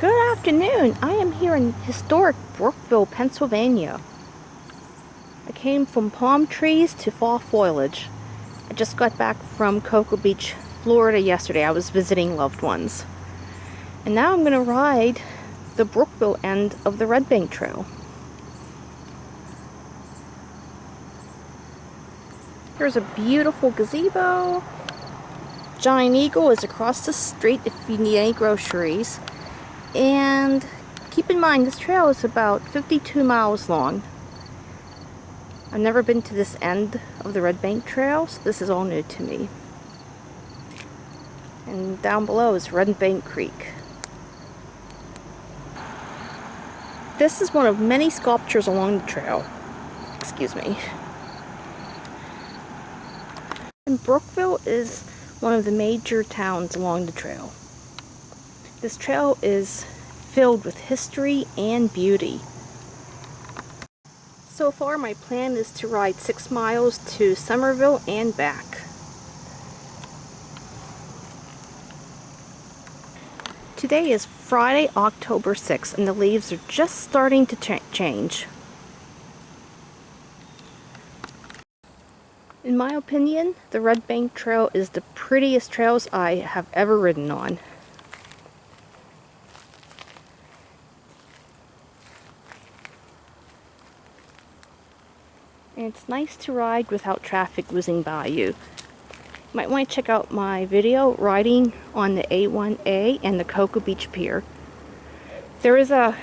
Good afternoon. I am here in historic Brookville, Pennsylvania. I came from palm trees to fall foliage. I just got back from Cocoa Beach, Florida yesterday. I was visiting loved ones. And now I'm going to ride the Brookville end of the Redbank Trail. Here's a beautiful gazebo. Giant Eagle is across the street if you need any groceries. And keep in mind, this trail is about 52 miles long. I've never been to this end of the Redbank Trail, so this is all new to me. And down below is Redbank Creek. This is one of many sculptures along the trail. Excuse me. And Brookville is one of the major towns along the trail. This trail is filled with history and beauty. So far, my plan is to ride 6 miles to Somerville and back. Today is Friday, October 6th, and the leaves are just starting to change. In my opinion, the Redbank Trail is the prettiest trails I have ever ridden on. And it's nice to ride without traffic whizzing by you. You might want to check out my video riding on the A1A and the Cocoa Beach Pier. There is a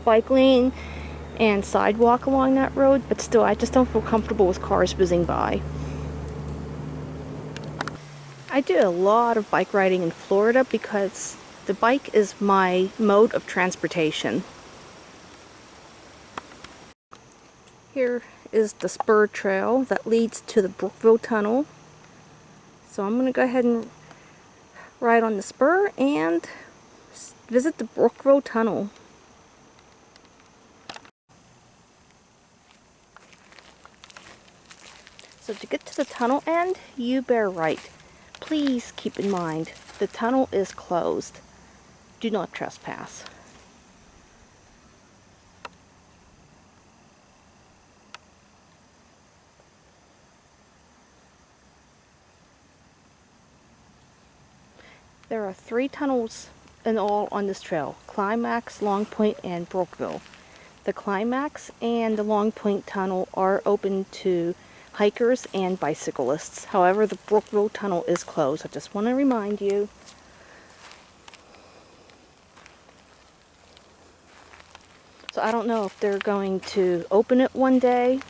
bike lane and sidewalk along that road, but still I just don't feel comfortable with cars whizzing by. I do a lot of bike riding in Florida because the bike is my mode of transportation. Here is the spur trail that leads to the Brookville Tunnel. So I'm going to go ahead and ride on the spur and visit the Brookville Tunnel. So to get to the tunnel end, you bear right. Please keep in mind, the tunnel is closed. Do not trespass. There are 3 tunnels in all on this trail: Climax, Long Point, and Brookville. The Climax and the Long Point Tunnel are open to hikers and bicyclists. However, the Brookville Tunnel is closed. I just want to remind you. So I don't know if they're going to open it one day.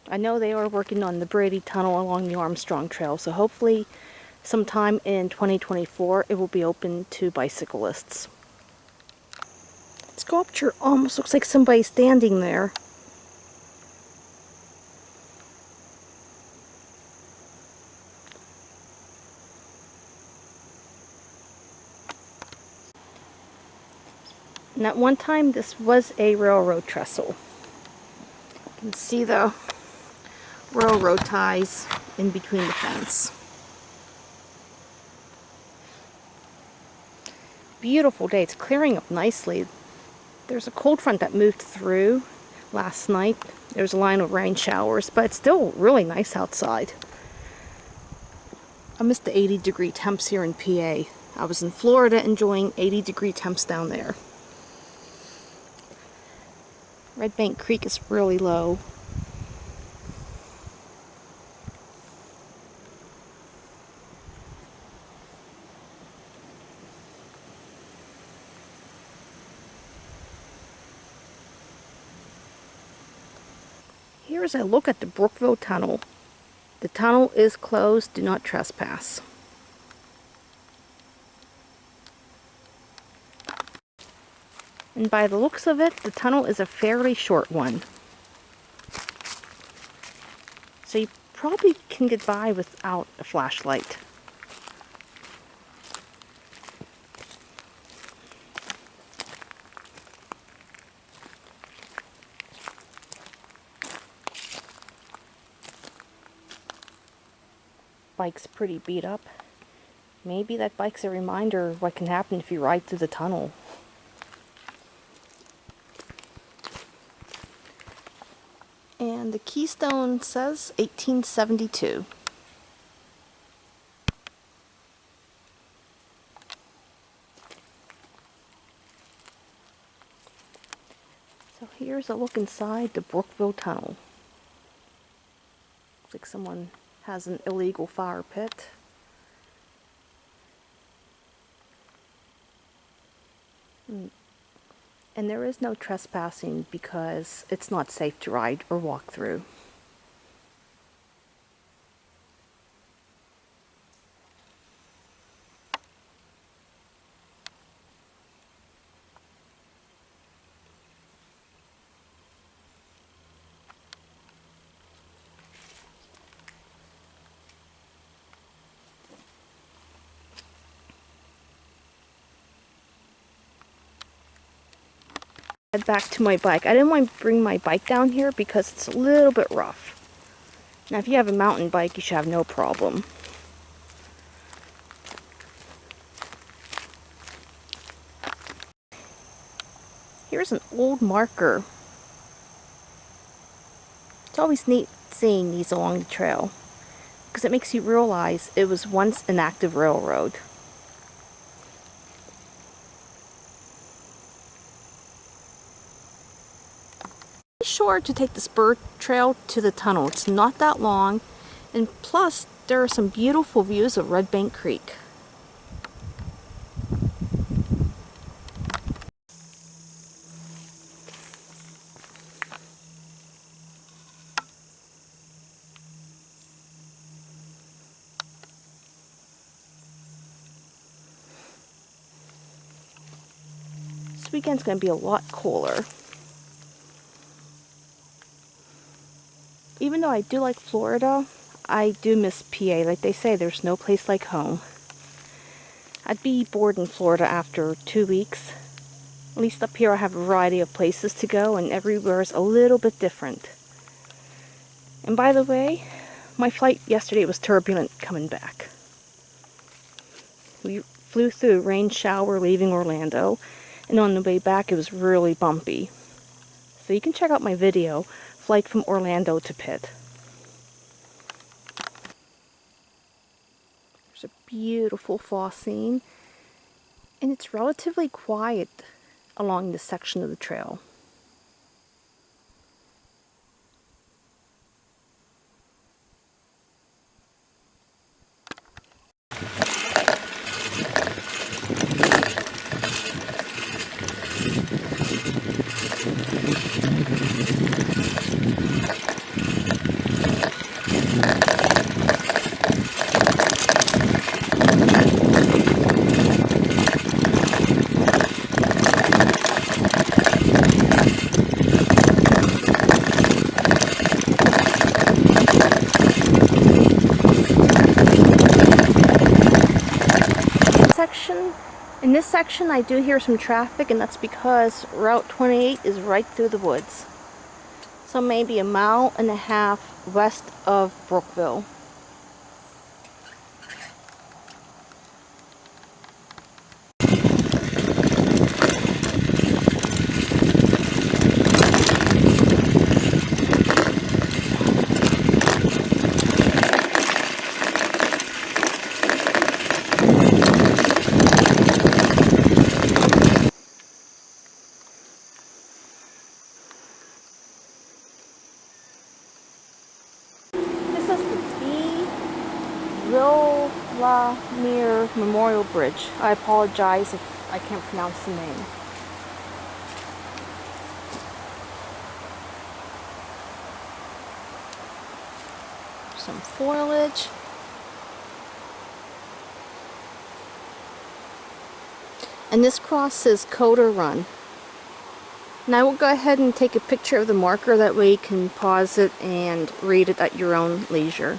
I know they are working on the Brady Tunnel along the Armstrong Trail, so hopefully sometime in 2024 it will be open to bicyclists. The sculpture almost looks like somebody standing there. And at one time this was a railroad trestle. You can see the railroad ties in between the fence. Beautiful day. It's clearing up nicely. There's a cold front that moved through last night. There's a line of rain showers, but it's still really nice outside. I missed the 80-degree temps here in PA. I was in Florida enjoying 80-degree temps down there. Redbank Creek is really low. Here's a look at the Brookville Tunnel. The tunnel is closed. Do not trespass. And by the looks of it, the tunnel is a fairly short one. So you probably can get by without a flashlight. Bike's pretty beat up. maybe that bike's a reminder of what can happen if you ride through the tunnel. And the keystone says 1872. So here's a look inside the Brookville tunnel. Looks like someone has an illegal fire pit. And there is no trespassing because it's not safe to ride or walk through. Head back to my bike. I didn't want to bring my bike down here because it's a little bit rough. Now if you have a mountain bike, you should have no problem. Here's an old marker. It's always neat seeing these along the trail because it makes you realize it was once an active railroad. Be sure to take the spur trail to the tunnel. It's not that long, and plus there are some beautiful views of Redbank Creek. This weekend's going to be a lot cooler. Even though I do like Florida, I do miss PA. Like they say, there's no place like home. I'd be bored in Florida after 2 weeks. At least up here I have a variety of places to go, and everywhere is a little bit different. And by the way, my flight yesterday was turbulent coming back. We flew through a rain shower leaving Orlando, and on the way back it was really bumpy. So you can check out my video, Flight from Orlando to Pitt. There's a beautiful fall scene, and it's relatively quiet along this section of the trail. In this section I do hear some traffic, and that's because Route 28 is right through the woods. So maybe 1.5 miles west of Brookville. Mir Memorial Bridge. I apologize if I can't pronounce the name. Some foliage. And this cross says Coda Run. Now I will go ahead and take a picture of the marker, that way you can pause it and read it at your own leisure.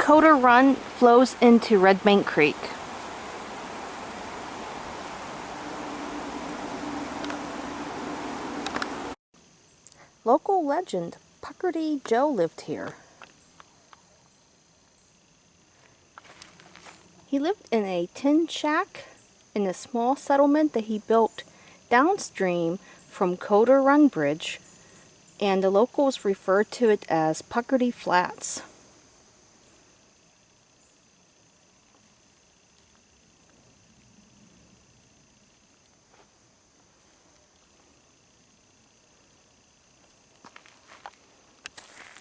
Coder Run flows into Redbank Creek. Local legend, Puckery Joe lived here. He lived in a tin shack in a small settlement that he built downstream from Coder Run Bridge, and the locals refer to it as Puckery Flats.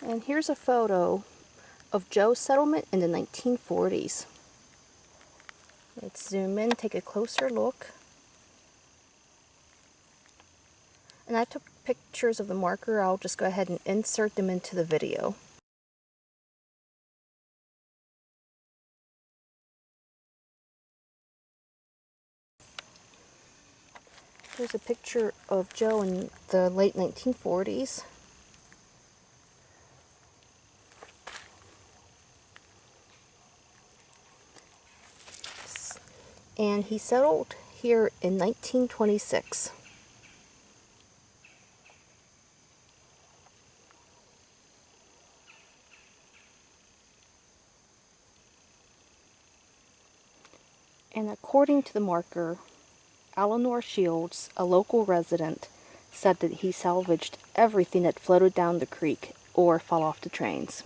And here's a photo of Joe's settlement in the 1940s. Let's zoom in, take a closer look. And I took pictures of the marker. I'll just go ahead and insert them into the video. Here's a picture of Joe in the late 1940s. And he settled here in 1926. And according to the marker, Eleanor Shields, a local resident, said that he salvaged everything that floated down the creek or fell off the trains.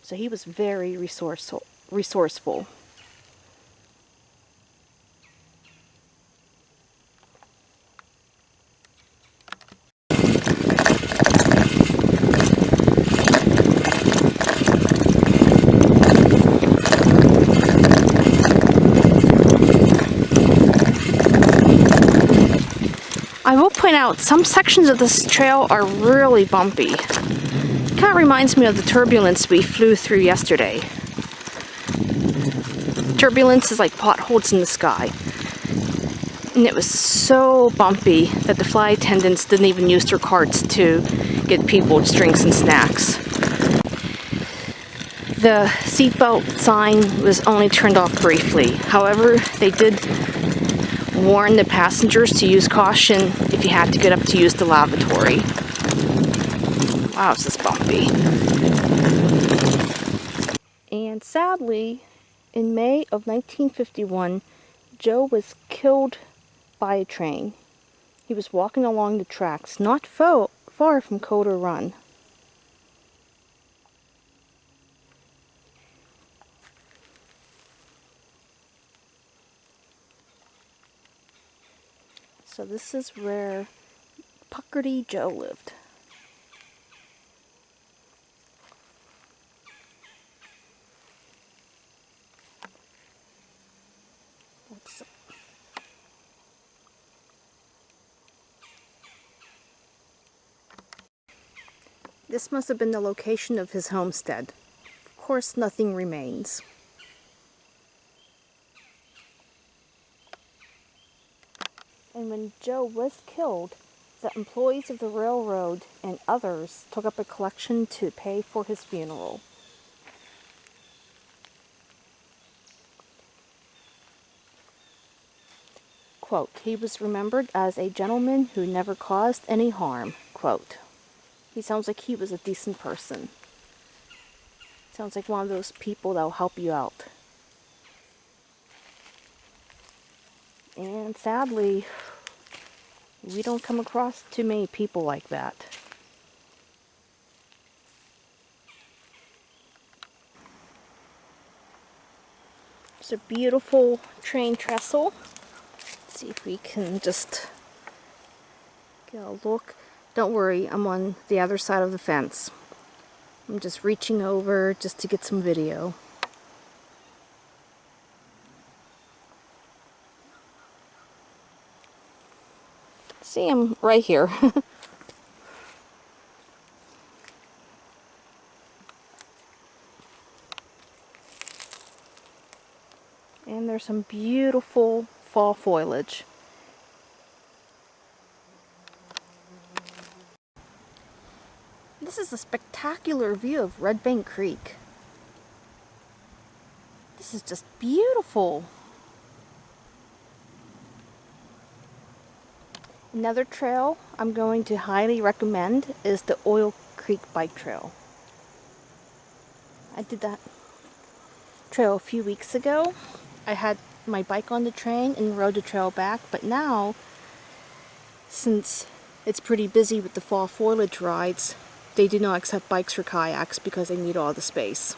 So he was very resourceful. I will point out, some sections of this trail are really bumpy. It kind of reminds me of the turbulence we flew through yesterday. Turbulence is like potholes in the sky. And it was so bumpy that the flight attendants didn't even use their carts to get people drinks and snacks. The seatbelt sign was only turned off briefly. However, they did warn the passengers to use caution if you had to get up to use the lavatory. Wow, this is bumpy. And sadly, in May of 1951, Joe was killed by a train. He was walking along the tracks, not far from Coder Run. So this is where Puckery Joe lived. This must have been the location of his homestead. Of course, nothing remains. And when Joe was killed, the employees of the railroad and others took up a collection to pay for his funeral. Quote, he was remembered as a gentleman who never caused any harm. Quote, he sounds like he was a decent person. Sounds like one of those people that'll help you out. And sadly, we don't come across too many people like that. It's a beautiful train trestle. Let's see if we can just get a look. Don't worry, I'm on the other side of the fence. I'm just reaching over just to get some video. See, I'm right here. And there's some beautiful fall foliage. This is a spectacular view of Redbank Creek. This is just beautiful. Another trail I'm going to highly recommend is the Oil Creek Bike Trail. I did that trail a few weeks ago. I had my bike on the train and rode the trail back, but now, since it's pretty busy with the fall foliage rides, they do not accept bikes for kayaks because they need all the space.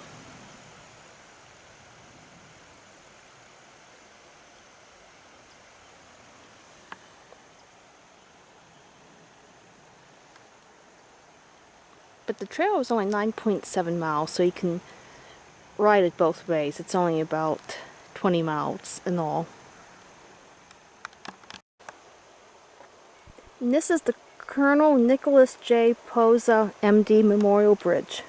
But the trail is only 9.7 miles, so you can ride it both ways. It's only about 20 miles in all. And this is the Colonel Nicholas J. Poza, MD Memorial Bridge.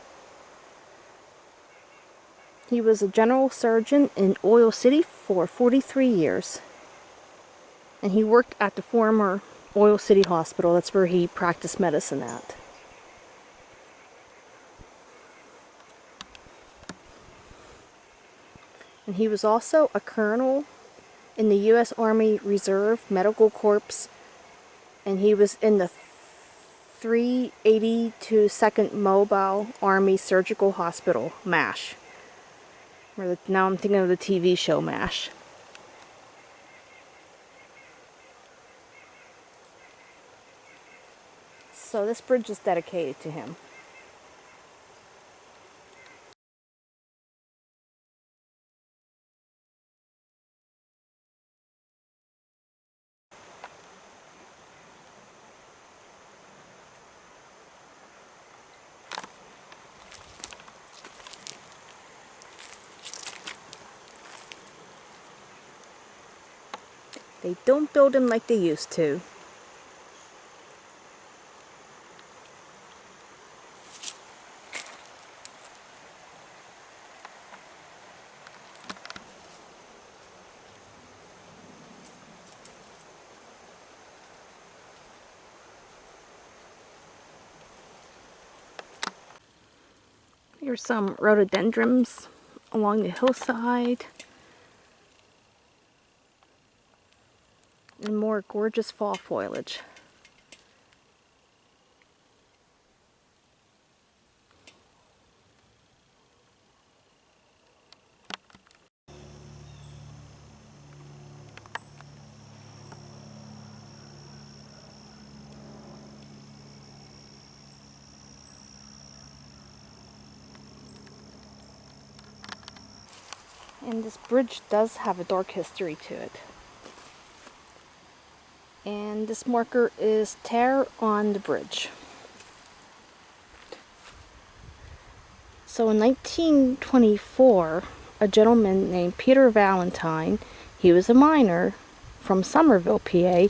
He was a general surgeon in Oil City for 43 years. And he worked at the former Oil City Hospital. That's where he practiced medicine at. And he was also a colonel in the U.S. Army Reserve Medical Corps, and he was in the 382nd Mobile Army Surgical Hospital, MASH. Now I'm thinking of the TV show MASH. So this bridge is dedicated to him. They don't build them like they used to. Here's some rhododendrons along the hillside. And more gorgeous fall foliage. And this bridge does have a dark history to it. And this marker is tear on the bridge. So in 1924, a gentleman named Peter Valentine, he was a miner from Somerville, PA.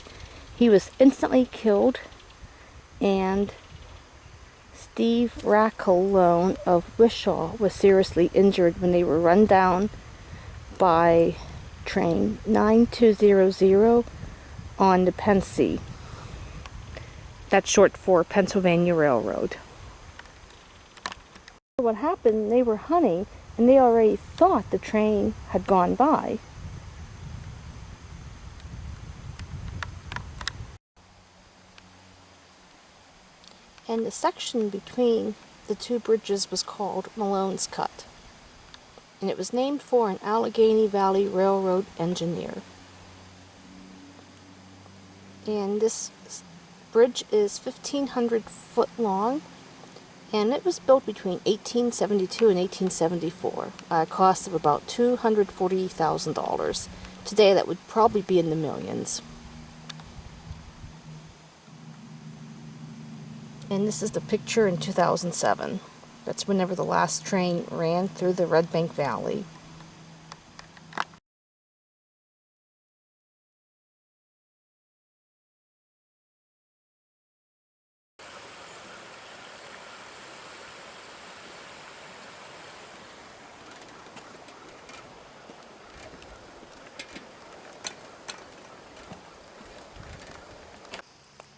He was instantly killed, and Steve Rackalone of Wishaw was seriously injured when they were run down by train 9200 on the Pensy. That's short for Pennsylvania Railroad. What happened, they were hunting and they already thought the train had gone by. And the section between the two bridges was called Malone's Cut. And it was named for an Allegheny Valley Railroad engineer. And this bridge is 1,500 foot long, and it was built between 1872 and 1874 at a cost of about $240,000. Today that would probably be in the millions. And this is the picture in 2007. That's whenever the last train ran through the Redbank Valley.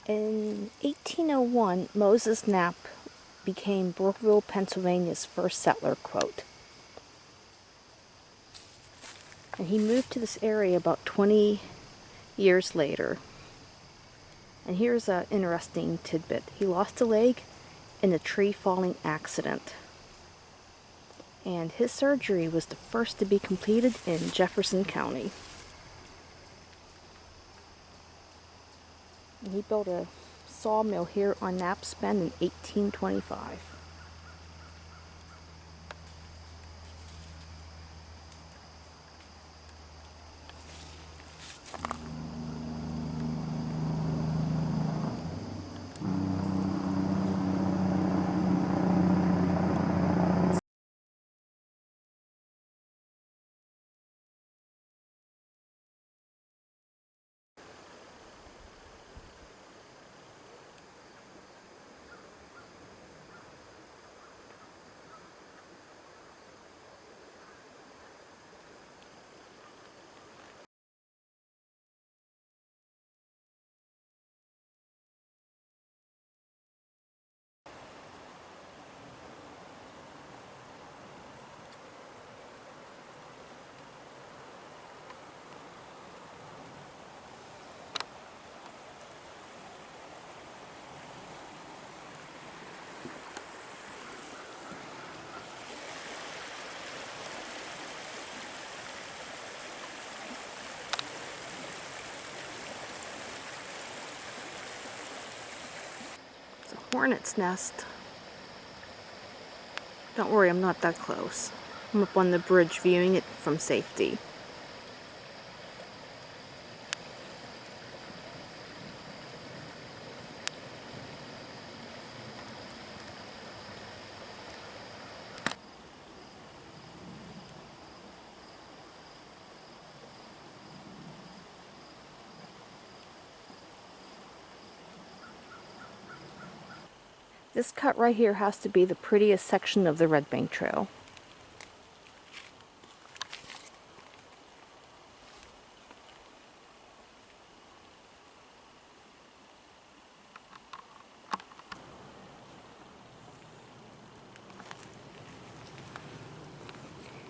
In 1801, Moses Knapp became Brookville, Pennsylvania's first settler, quote. And he moved to this area about 20 years later. And here's an interesting tidbit. He lost a leg in a tree falling accident. And his surgery was the first to be completed in Jefferson County. And he built a sawmill here on Knapp's Bend in 1825. It's a hornet's nest. Don't worry, I'm not that close. I'm up on the bridge viewing it from safety. This cut right here has to be the prettiest section of the Redbank Trail.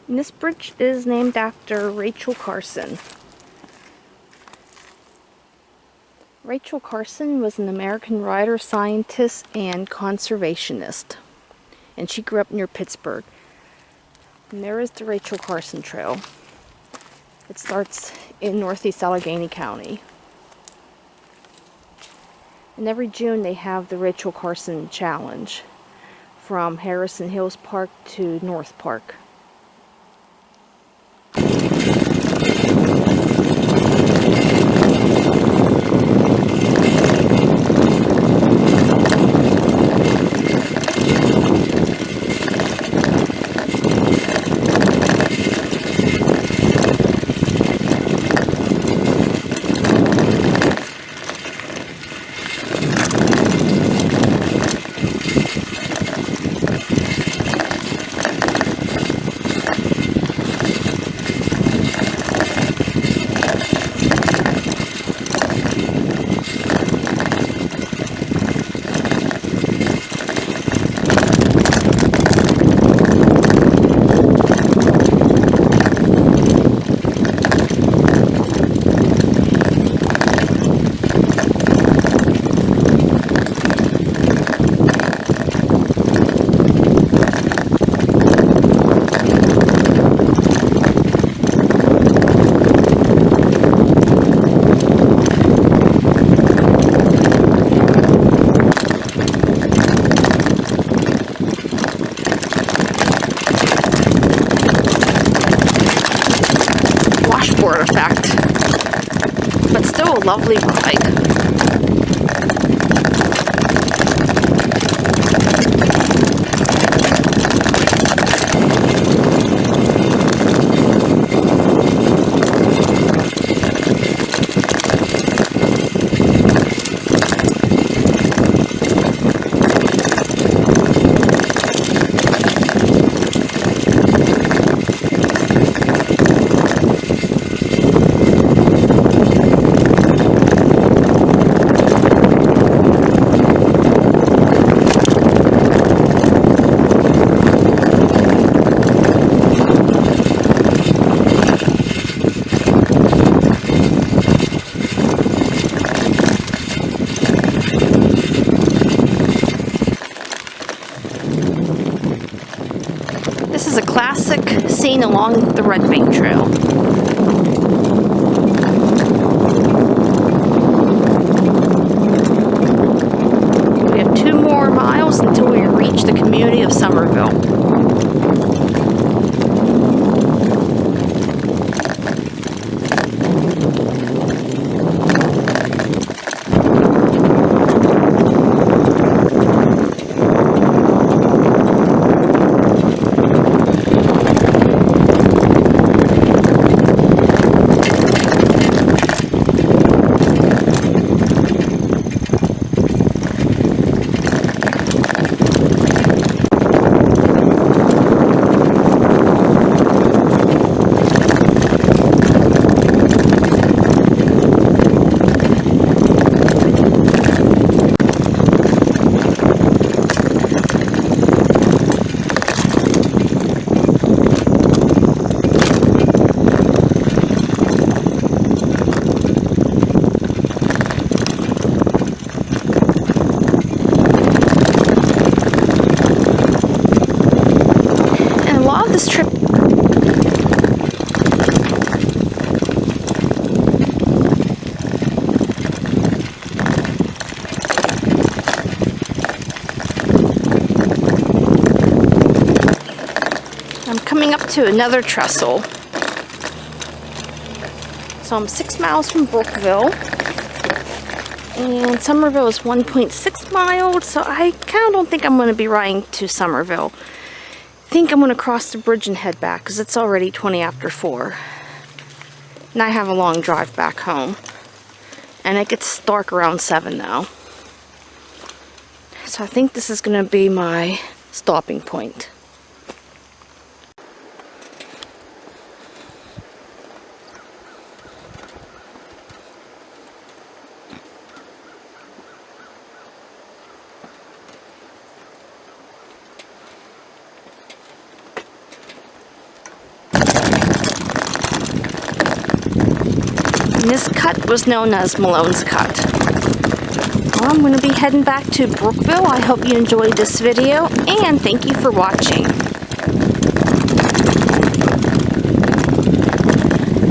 And this bridge is named after Rachel Carson. Rachel Carson was an American writer, scientist, and conservationist. And she grew up near Pittsburgh. And there is the Rachel Carson Trail. It starts in northeast Allegheny County. And every June they have the Rachel Carson Challenge from Harrison Hills Park to North Park. Effect, but still a lovely ride. classic scene along the Redbank Trail. We have 2 more miles until we reach the community of Somerville. This trip I'm coming up to another trestle. So I'm 6 miles from Brookville, and Somerville is 1.6 miles, so I kind of don't think I'm going to be riding to Somerville. I think I'm going to cross the bridge and head back because it's already 20 after 4. And I have a long drive back home. And it gets dark around 7 now. So I think this is going to be my stopping point. This cut was known as Malone's Cut. Well, I'm going to be heading back to Brookville. I hope you enjoyed this video, and thank you for watching.